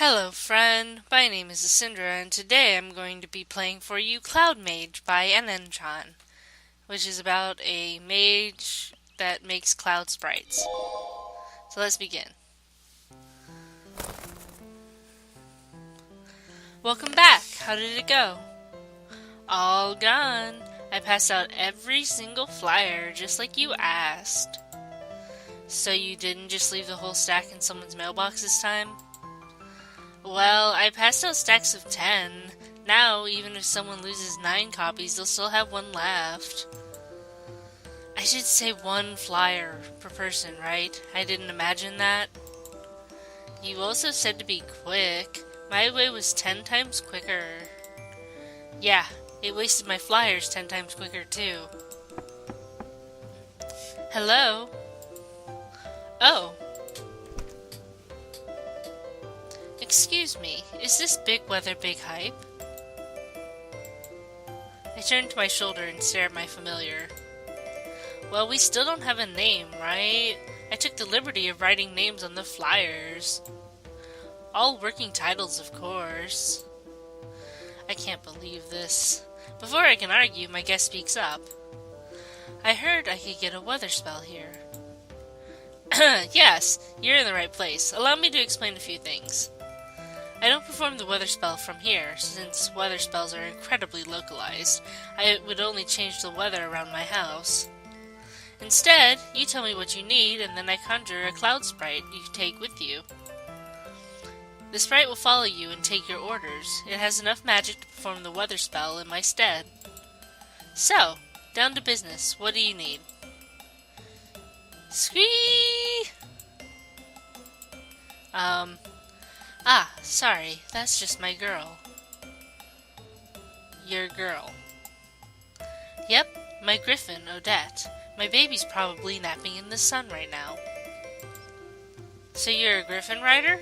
Hello friend, my name is Asindra and today I'm going to be playing for you Cloud Mage by NNChan, which is about a mage that makes cloud sprites. So let's begin. Welcome back, how did it go? All gone. I passed out every single flyer just like you asked. So you didn't just leave the whole stack in someone's mailbox this time? Well, I passed out stacks of 10. Now, even if someone loses 9 copies, they'll still have 1 left. I should say 1 flyer per person, right? I didn't imagine that. You also said to be quick. My way was 10 times quicker. Yeah, it wasted my flyers 10 times quicker too. Hello? Oh. Excuse me, is this big weather big hype? I turn to my shoulder and stare at my familiar. Well, we still don't have a name, right? I took the liberty of writing names on the flyers. All working titles, of course. I can't believe this. Before I can argue, my guest speaks up. I heard I could get a weather spell here. Yes, you're in the right place. Allow me to explain a few things. I don't perform the weather spell from here, since weather spells are incredibly localized. I would only change the weather around my house. Instead, you tell me what you need, and then I conjure a cloud sprite you take with you. The sprite will follow you and take your orders. It has enough magic to perform the weather spell in my stead. So, down to business. What do you need? Squee! Sorry, that's just my girl. Your girl. Yep, my Gryphon, Odette. My baby's probably napping in the sun right now. So you're a Gryphon rider?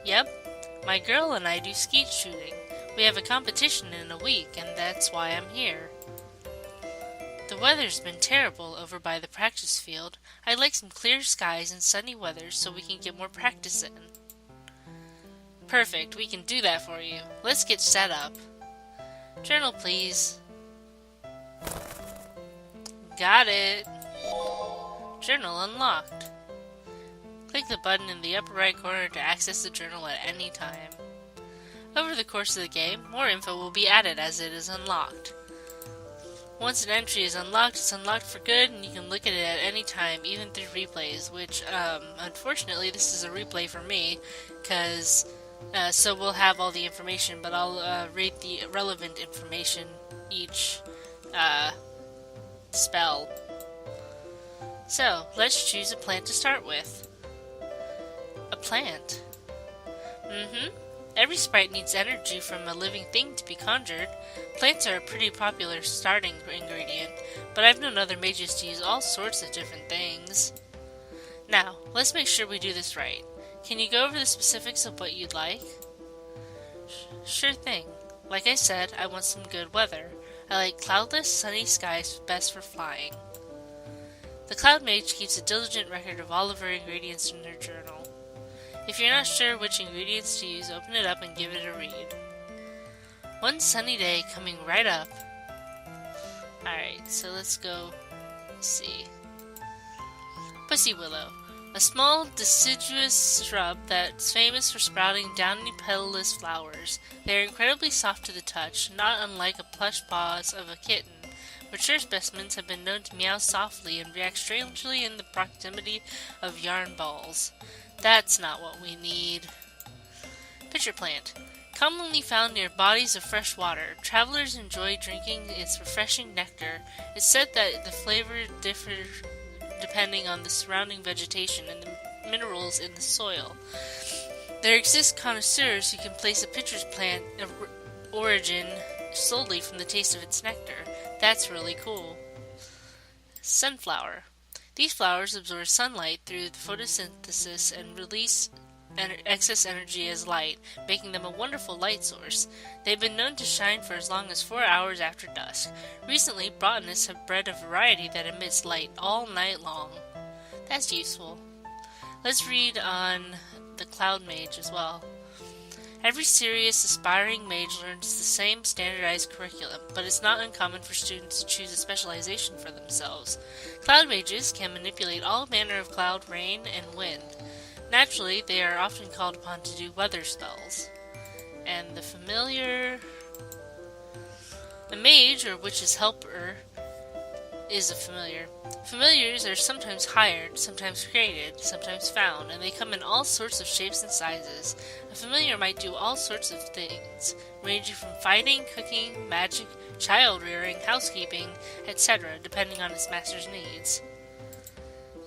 Yep, my girl and I do skeet shooting. We have a competition in a week, and that's why I'm here. The weather's been terrible over by the practice field. I'd like some clear skies and sunny weather so we can get more practice in. Perfect, we can do that for you. Let's get set up. Journal, please. Got it. Journal unlocked. Click the button in the upper right corner to access the journal at any time. Over the course of the game, more info will be added as it is unlocked. Once an entry is unlocked, it's unlocked for good, and you can look at it at any time, even through replays, which, unfortunately, this is a replay for me, because, so we'll have all the information, but I'll, read the relevant information each, spell. So, let's choose a plant to start with. A plant. Every sprite needs energy from a living thing to be conjured. Plants are a pretty popular starting ingredient, but I've known other mages to use all sorts of different things. Now, let's make sure we do this right. Can you go over the specifics of what you'd like? Sure thing. Like I said, I want some good weather. I like cloudless, sunny skies best for flying. The Cloud Mage keeps a diligent record of all of her ingredients in her journal. If you're not sure which ingredients to use, open it up and give it a read. One sunny day coming right up. Alright, so let's go see. Pussy Willow. A small deciduous shrub that's famous for sprouting downy petalless flowers. They are incredibly soft to the touch, not unlike the plush paws of a kitten. Mature specimens have been known to meow softly and react strangely in the proximity of yarn balls. That's not what we need. Pitcher plant. Commonly found near bodies of fresh water, travelers enjoy drinking its refreshing nectar. It's said that the flavor differs depending on the surrounding vegetation and the minerals in the soil. There exist connoisseurs who can place a pitcher's plant origin solely from the taste of its nectar. That's really cool. Sunflower. These flowers absorb sunlight through the photosynthesis and release excess energy as light, making them a wonderful light source. They've been known to shine for as long as 4 hours after dusk. Recently, botanists have bred a variety that emits light all night long. That's useful. Let's read on the Cloud Mage as well. Every serious, aspiring mage learns the same standardized curriculum, but it's not uncommon for students to choose a specialization for themselves. Cloud mages can manipulate all manner of cloud, rain, and wind. Naturally, they are often called upon to do weather spells. And the familiar... A mage, or witch's helper, is a familiar. Familiars are sometimes hired, sometimes created, sometimes found, and they come in all sorts of shapes and sizes. A familiar might do all sorts of things, ranging from fighting, cooking, magic, child rearing, housekeeping, etc., depending on its master's needs.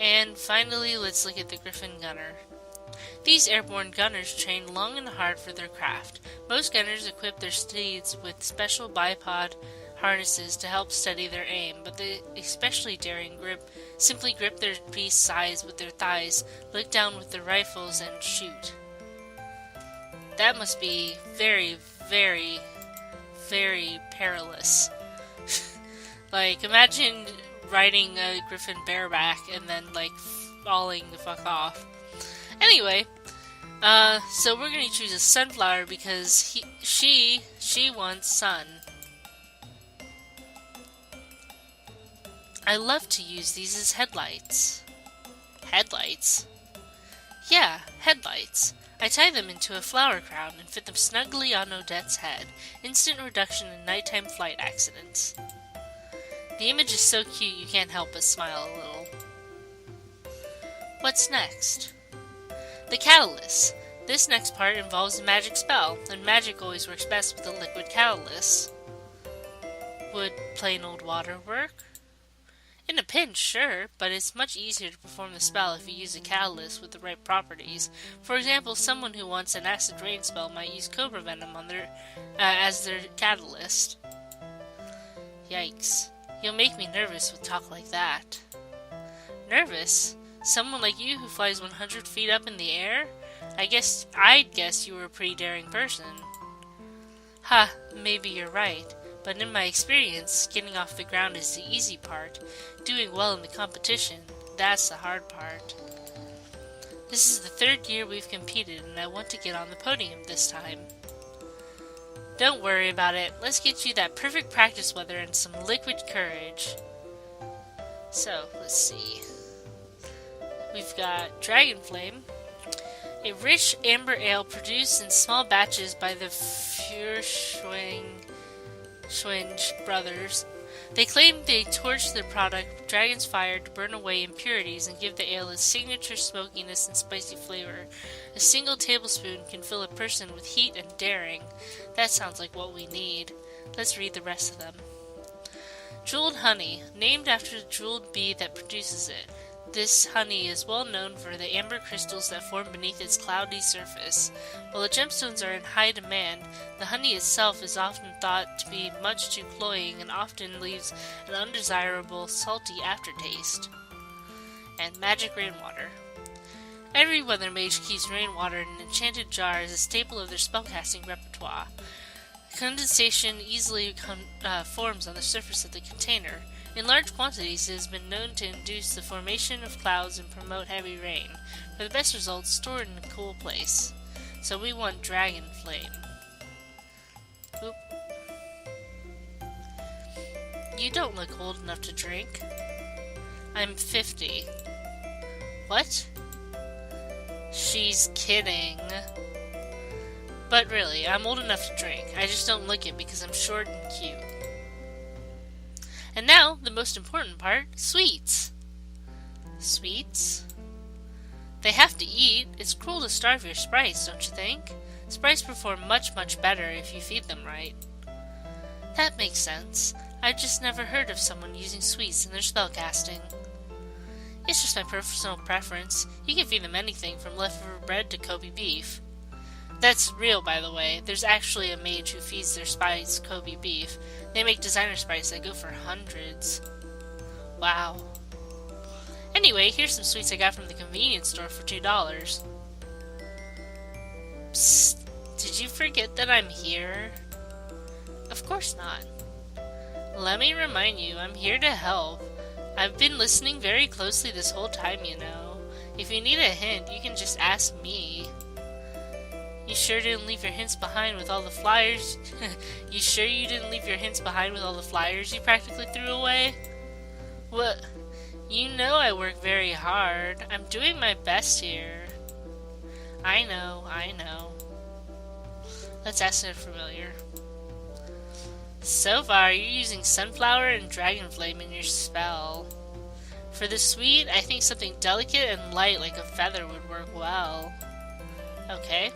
And finally, let's look at the Gryphon gunner. These airborne gunners train long and hard for their craft. Most gunners equip their steeds with special bipod harnesses to help steady their aim, but the especially daring simply grip their beast's sides with their thighs, look down with their rifles, and shoot. That must be very, very, very perilous. Like, imagine riding a Gryphon bareback and then, like, falling the fuck off. Anyway, so we're gonna choose a sunflower because she wants sun. I love to use these as headlights. Headlights? Yeah, headlights. I tie them into a flower crown and fit them snugly on Odette's head. Instant reduction in nighttime flight accidents. The image is so cute you can't help but smile a little. What's next? The catalyst. This next part involves a magic spell, and magic always works best with a liquid catalyst. Would plain old water work? In a pinch, sure, but it's much easier to perform the spell if you use a catalyst with the right properties. For example, someone who wants an acid rain spell might use cobra venom on as their catalyst. Yikes. You'll make me nervous with talk like that. Nervous? Someone like you who flies 100 feet up in the air? I'd guess you were a pretty daring person. Ha, maybe you're right. But in my experience, getting off the ground is the easy part. Doing well in the competition, that's the hard part. This is the third year we've competed, and I want to get on the podium this time. Don't worry about it. Let's get you that perfect practice weather and some liquid courage. So, let's see. We've got Dragon Flame, a rich amber ale produced in small batches by the Furschwing brothers. They claim they torch their product with dragon's fire to burn away impurities and give the ale its signature smokiness and spicy flavor. A single tablespoon can fill a person with heat and daring. That sounds like what we need. Let's read the rest of them. Jeweled honey, named after the jeweled bee that produces it. This honey is well known for the amber crystals that form beneath its cloudy surface. While the gemstones are in high demand, the honey itself is often thought to be much too cloying and often leaves an undesirable, salty aftertaste. And magic rainwater. Every weather mage keeps rainwater in an enchanted jar as a staple of their spellcasting repertoire. Condensation easily forms on the surface of the container. In large quantities, it has been known to induce the formation of clouds and promote heavy rain. For the best results, store it in a cool place. So we want Dragon Flame. Oop. You don't look old enough to drink. I'm 50. What? She's kidding. But really, I'm old enough to drink. I just don't look it because I'm short and cute. And now, the most important part, sweets. Sweets? They have to eat. It's cruel to starve your sprites, don't you think? Sprites perform much, much better if you feed them right. That makes sense. I've just never heard of someone using sweets in their spellcasting. It's just my personal preference. You can feed them anything from leftover bread to Kobe beef. That's real, by the way. There's actually a mage who feeds their sprites Kobe beef. They make designer sprites that go for hundreds. Wow. Anyway, here's some sweets I got from the convenience store for $2. Psst. Did you forget that I'm here? Of course not. Let me remind you, I'm here to help. I've been listening very closely this whole time, you know. If you need a hint, you can just ask me. You sure didn't leave your hints behind with all the flyers? You sure you didn't leave your hints behind with all the flyers you practically threw away? What? You know I work very hard. I'm doing my best here. I know. Let's ask a familiar. So far, you're using sunflower and dragon flame in your spell. For the sweet, I think something delicate and light like a feather would work well. Okay,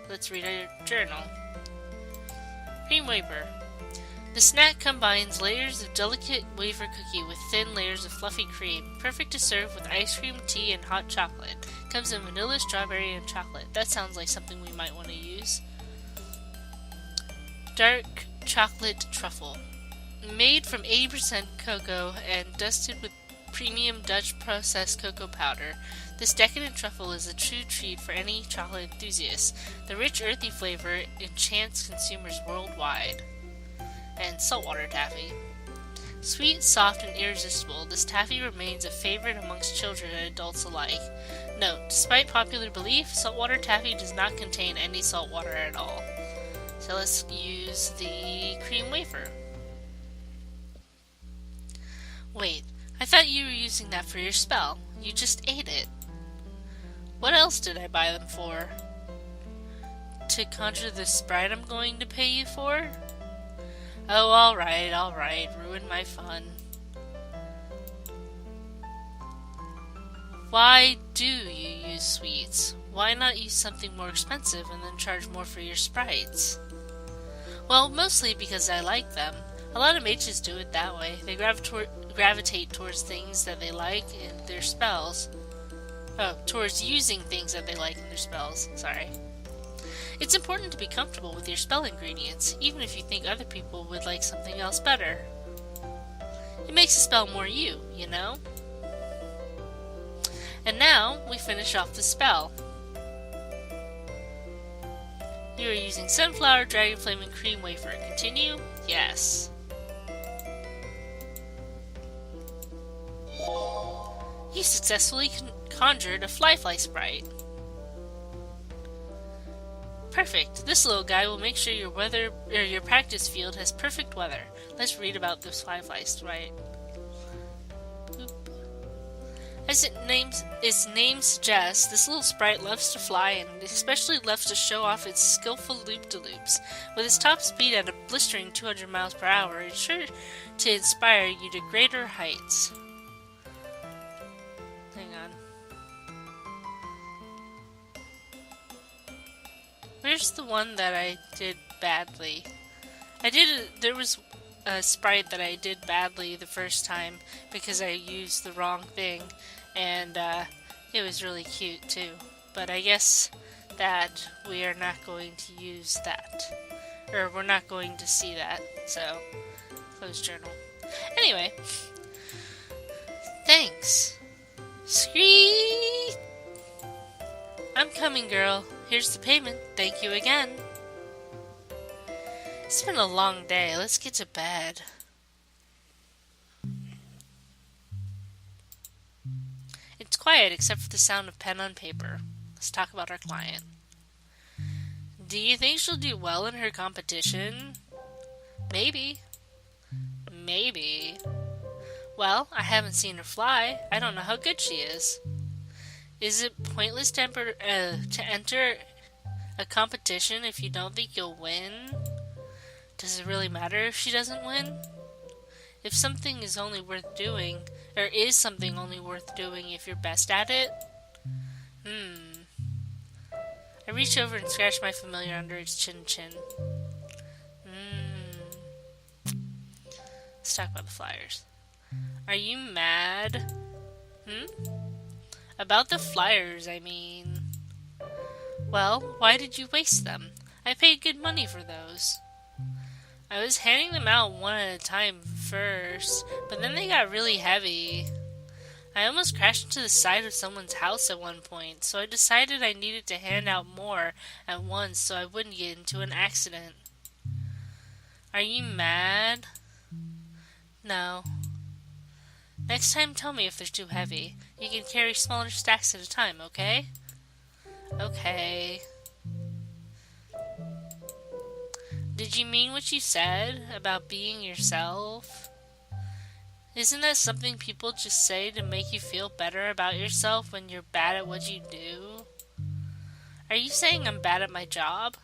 let's read our journal. Cream wafer. The snack combines layers of delicate wafer cookie with thin layers of fluffy cream. Perfect to serve with ice cream, tea, and hot chocolate. Comes in vanilla, strawberry, and chocolate. That sounds like something we might want to use. Dark chocolate truffle. Made from 80% cocoa and dusted with premium Dutch processed cocoa powder. This decadent truffle is a true treat for any chocolate enthusiast. The rich, earthy flavor enchants consumers worldwide. And saltwater taffy. Sweet, soft, and irresistible, this taffy remains a favorite amongst children and adults alike. Note, despite popular belief, saltwater taffy does not contain any salt water at all. So let's use the cream wafer. Wait, I thought you were using that for your spell. You just ate it. What else did I buy them for? To conjure the sprite I'm going to pay you for? Oh, alright, ruin my fun. Why do you use sweets? Why not use something more expensive and then charge more for your sprites? Well, mostly because I like them. A lot of mages do it that way. They gravitate towards things that they like in their spells. Oh, towards using things that they like in their spells. Sorry. It's important to be comfortable with your spell ingredients, even if you think other people would like something else better. It makes a spell more you, you know? And now, we finish off the spell. You are using sunflower, dragon flame, and cream wafer. Continue? Yes. You successfully conjured a fly sprite. Perfect. This little guy will make sure your practice field has perfect weather. Let's read about this fly sprite. Boop. As its name suggests, this little sprite loves to fly and especially loves to show off its skillful loop-de-loops. With its top speed at a blistering 200 miles per hour, it's sure to inspire you to greater heights. Hang on. Where's the one that I did badly? There was a sprite that I did badly the first time because I used the wrong thing, and it was really cute too. But I guess that we are not going to use that. Or we're not going to see that, so close journal. Anyway, thanks. Scree! I'm coming, girl. Here's the payment. Thank you again. It's been a long day. Let's get to bed. It's quiet except for the sound of pen on paper. Let's talk about our client. Do you think she'll do well in her competition? Maybe. Maybe. Well, I haven't seen her fly. I don't know how good she is. Is it pointless to enter a competition if you don't think you'll win? Does it really matter if she doesn't win? If something is only worth doing, or is something only worth doing if you're best at it? I reach over and scratch my familiar under its chin. Let's talk about the flyers. Are you mad? About the flyers, I mean. Well, why did you waste them? I paid good money for those. I was handing them out one at a time first, but then they got really heavy. I almost crashed into the side of someone's house at one point, so I decided I needed to hand out more at once so I wouldn't get into an accident. Are you mad? No. Next time, tell me if they're too heavy. You can carry smaller stacks at a time, okay? Okay. Did you mean what you said about being yourself? Isn't that something people just say to make you feel better about yourself when you're bad at what you do? Are you saying I'm bad at my job?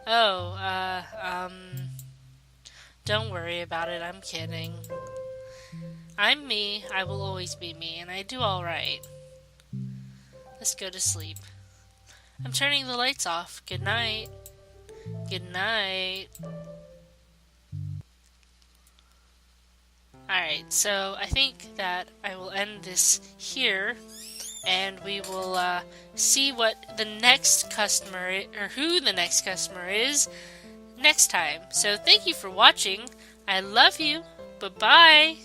Oh, don't worry about it, I'm kidding. I'm me, I will always be me, and I do alright. Let's go to sleep. I'm turning the lights off. Good night. Good night. Alright, so I think that I will end this here, and we will see what the next customer, or who the next customer is, next time. So thank you for watching. I love you. Bye-bye.